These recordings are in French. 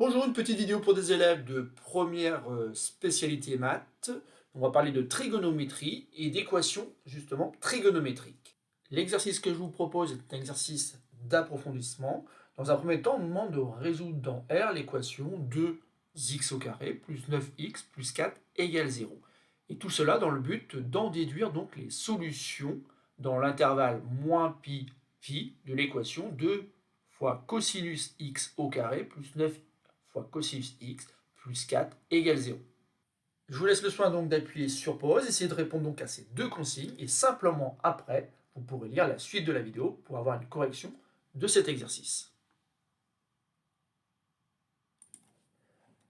Bonjour, une petite vidéo pour des élèves de première spécialité maths. On va parler de trigonométrie et d'équations justement trigonométriques. L'exercice que je vous propose est un exercice d'approfondissement. Dans un premier temps, on nous demande de résoudre dans R l'équation 2x au carré plus 9x plus 4 égale 0. Et tout cela dans le but d'en déduire donc les solutions dans l'intervalle moins pi phi de l'équation 2 fois cosinus x au carré plus 9 fois cosinus x plus 4 égale 0. Je vous laisse le soin donc d'appuyer sur pause, essayez de répondre donc à ces deux consignes et simplement après, vous pourrez lire la suite de la vidéo pour avoir une correction de cet exercice.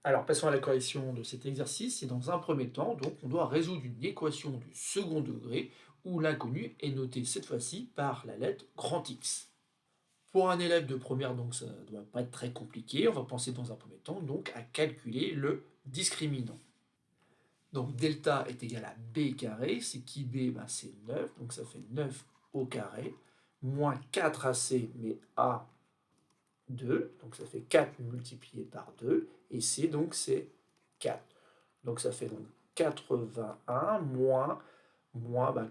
Alors passons à la correction de cet exercice et dans un premier temps, donc, on doit résoudre une équation du second degré où l'inconnu est noté cette fois-ci par la lettre grand X. Pour un élève de première, donc ça ne doit pas être très compliqué. On va penser dans un premier temps donc à calculer le discriminant. Donc delta est égal à b carré, c'est qui b, c'est 9, donc ça fait 9 au carré, moins 4ac, mais a 2, donc ça fait 4 multiplié par 2, et c donc c'est 4. Donc ça fait donc 81 moins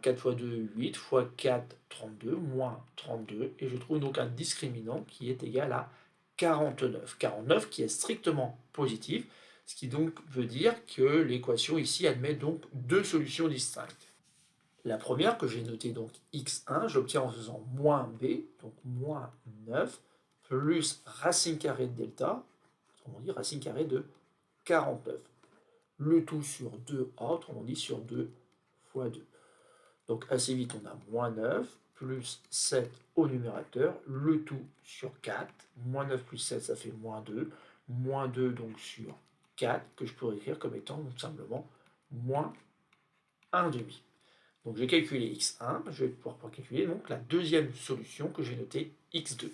4 fois 2, 8, fois 4, 32, moins 32, et je trouve donc un discriminant qui est égal à 49. 49 qui est strictement positif, ce qui donc veut dire que l'équation ici admet donc deux solutions distinctes. La première que j'ai notée donc x1, j'obtiens en faisant moins b, donc moins 9, plus racine carrée de delta, autrement dit racine carrée de 49. Le tout sur 2a, autrement dit sur 2 fois 2. Donc assez vite, on a moins 9 plus 7 au numérateur, le tout sur 4. Moins 9 plus 7, ça fait moins 2. Moins 2 donc sur 4, que je pourrais écrire comme étant donc simplement moins 1 demi. Donc j'ai calculé x1, je vais pouvoir calculer donc la deuxième solution que j'ai notée x2.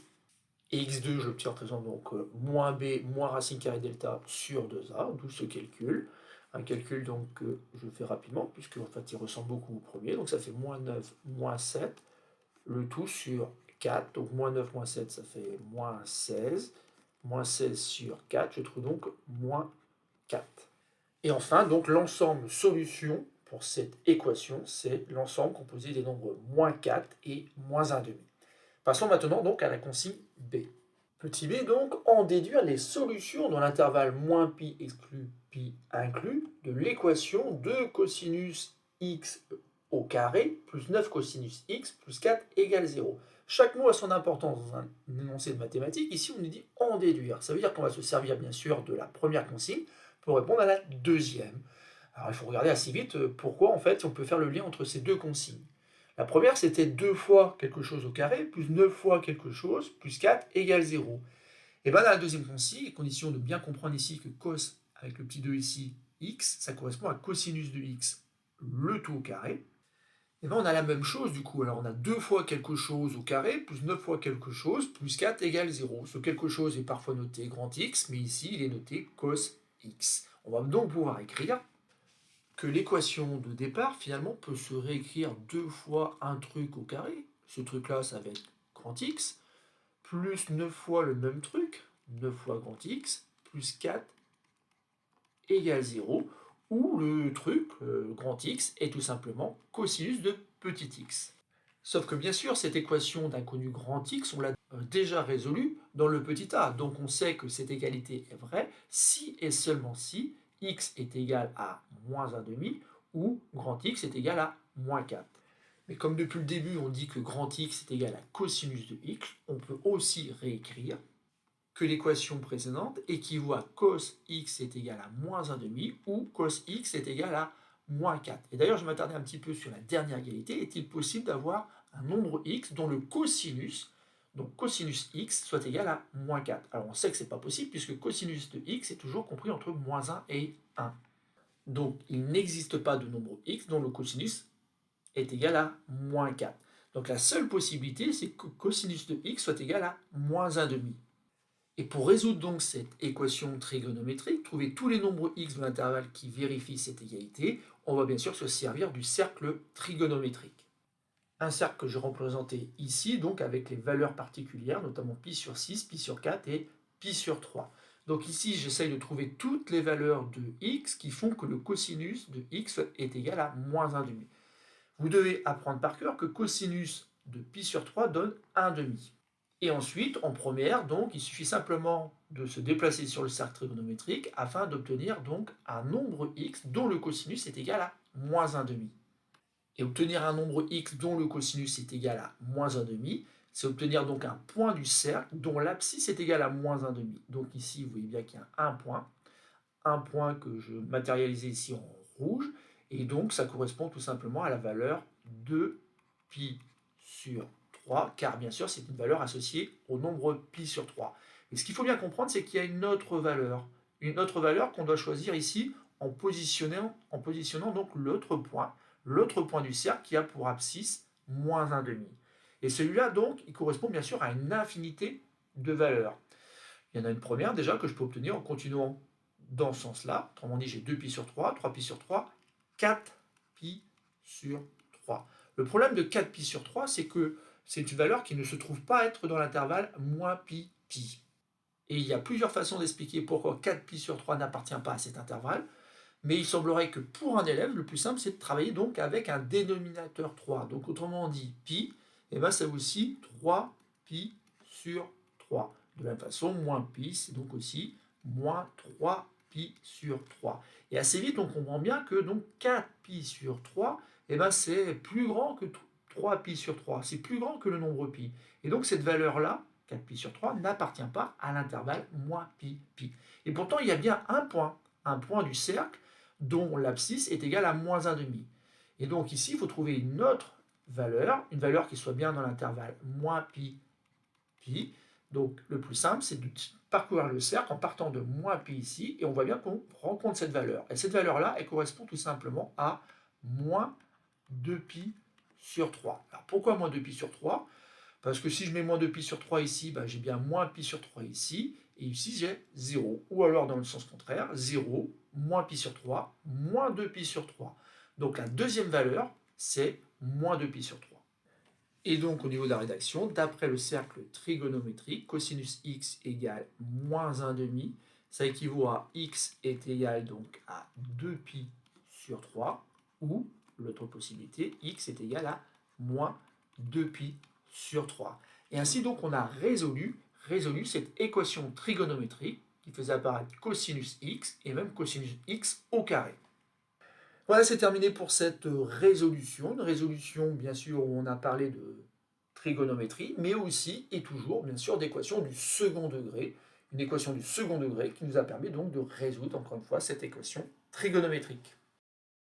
Et x2, j'obtiens en faisant donc moins b moins racine carrée delta sur 2a, d'où ce calcul. Un calcul donc que je fais rapidement, puisque en fait il ressemble beaucoup au premier. Donc ça fait moins 9, moins 7, le tout sur 4. Donc moins 9, moins 7, ça fait moins 16. Moins 16 sur 4, je trouve donc moins 4. Et enfin, donc l'ensemble solution pour cette équation, c'est l'ensemble composé des nombres moins 4 et moins 1 demi. Passons maintenant donc à la consigne B. Petit b, donc, en déduire les solutions dans l'intervalle moins pi exclu pi inclus de l'équation de cosinus x au carré plus 9 cosinus x plus 4 égale 0. Chaque mot a son importance dans un énoncé de mathématiques. Ici, on nous dit en déduire. Ça veut dire qu'on va se servir, bien sûr, de la première consigne pour répondre à la deuxième. Alors, il faut regarder assez vite pourquoi, en fait, on peut faire le lien entre ces deux consignes. La première, c'était 2 fois quelque chose au carré, plus 9 fois quelque chose, plus 4 égale 0. Et bien dans la deuxième consigne, condition de bien comprendre ici que cos, avec le petit 2 ici, x, ça correspond à cosinus de x, le tout au carré. Et bien on a la même chose du coup. Alors on a 2 fois quelque chose au carré, plus 9 fois quelque chose, plus 4 égale 0. Ce quelque chose est parfois noté grand X, mais ici il est noté cos x. On va donc pouvoir écrire que l'équation de départ, finalement, peut se réécrire 2 fois un truc au carré. Ce truc-là, ça va être grand X, plus 9 fois le même truc, 9 fois grand X, plus 4 égale 0, où le truc, grand X, est tout simplement cosinus de petit x. Sauf que bien sûr, cette équation d'inconnu grand X, on l'a déjà résolue dans le petit a. Donc on sait que cette égalité est vraie si et seulement si x est égal à moins 1 demi ou grand X est égal à moins 4. Mais comme depuis le début on dit que grand X est égal à cosinus de x, on peut aussi réécrire que l'équation précédente équivaut à cos x est égal à moins 1 demi ou cos x est égal à moins 4. Et d'ailleurs, je m'attardais un petit peu sur la dernière égalité. Est-il possible d'avoir un nombre x dont le cosinus, donc cosinus x, soit égal à moins 4? Alors on sait que ce n'est pas possible puisque cosinus de x est toujours compris entre moins 1 et 1. Donc il n'existe pas de nombre x dont le cosinus est égal à moins 4. Donc la seule possibilité, c'est que cosinus de x soit égal à moins 1 demi. Et pour résoudre donc cette équation trigonométrique, trouver tous les nombres x de l'intervalle qui vérifient cette égalité, on va bien sûr se servir du cercle trigonométrique. Un cercle que je représentais ici, donc avec les valeurs particulières, notamment pi sur 6, pi sur 4 et pi sur 3. Donc ici, j'essaye de trouver toutes les valeurs de x qui font que le cosinus de x est égal à moins 1,5. Vous devez apprendre par cœur que cosinus de pi sur 3 donne 1,5. Et ensuite, en première, donc, il suffit simplement de se déplacer sur le cercle trigonométrique afin d'obtenir donc un nombre x dont le cosinus est égal à moins 1,5. Et obtenir un nombre x dont le cosinus est égal à moins 1,5, c'est obtenir donc un point du cercle dont l'abscisse est égale à moins 1,5. Donc ici, vous voyez bien qu'il y a un point que je matérialisais ici en rouge, et donc ça correspond tout simplement à la valeur de pi sur 3, car bien sûr c'est une valeur associée au nombre pi sur 3. Et ce qu'il faut bien comprendre, c'est qu'il y a une autre valeur qu'on doit choisir ici en positionnant donc l'autre point du cercle qui a pour abscisse moins 1,5. Et celui-là donc, il correspond bien sûr à une infinité de valeurs. Il y en a une première déjà que je peux obtenir en continuant dans ce sens-là. Autrement dit, j'ai 2pi sur 3, 3pi sur 3, 4pi sur 3. Le problème de 4pi sur 3, c'est que c'est une valeur qui ne se trouve pas être dans l'intervalle moins pi, pi. Et il y a plusieurs façons d'expliquer pourquoi 4pi sur 3 n'appartient pas à cet intervalle, mais il semblerait que pour un élève, le plus simple, c'est de travailler donc avec un dénominateur 3. Donc autrement dit, pi, et ben c'est aussi 3pi sur 3. De la même façon, moins pi, c'est donc aussi moins 3pi sur 3. Et assez vite, on comprend bien que donc 4pi sur 3, et ben c'est plus grand que 3pi sur 3. C'est plus grand que le nombre pi. Et donc cette valeur-là, 4pi sur 3, n'appartient pas à l'intervalle moins pi, pi. Et pourtant, il y a bien un point du cercle dont l'abscisse est égale à moins 1,5. Et donc ici, il faut trouver une autre valeur, une valeur qui soit bien dans l'intervalle moins pi, pi. Donc le plus simple, c'est de parcourir le cercle en partant de moins pi ici, et on voit bien qu'on rencontre cette valeur. Et cette valeur-là, elle correspond tout simplement à moins 2pi sur 3. Alors pourquoi moins 2pi sur 3 ? Parce que si je mets moins 2pi sur 3 ici, ben j'ai bien moins pi sur 3 ici, et ici j'ai 0. Ou alors dans le sens contraire, 0, moins pi sur 3, moins 2pi sur 3. Donc la deuxième valeur, c'est moins 2pi sur 3. Et donc au niveau de la rédaction, d'après le cercle trigonométrique, cosinus x égale moins 1,5, ça équivaut à x est égal donc à 2pi sur 3, ou l'autre possibilité, x est égal à moins 2pi sur 3. Et ainsi donc on a résolu cette équation trigonométrique qui faisait apparaître cosinus x et même cosinus x au carré. Voilà, c'est terminé pour cette résolution. Une résolution, bien sûr, où on a parlé de trigonométrie, mais aussi et toujours, bien sûr, d'équation du second degré. Une équation du second degré qui nous a permis donc de résoudre, encore une fois, cette équation trigonométrique.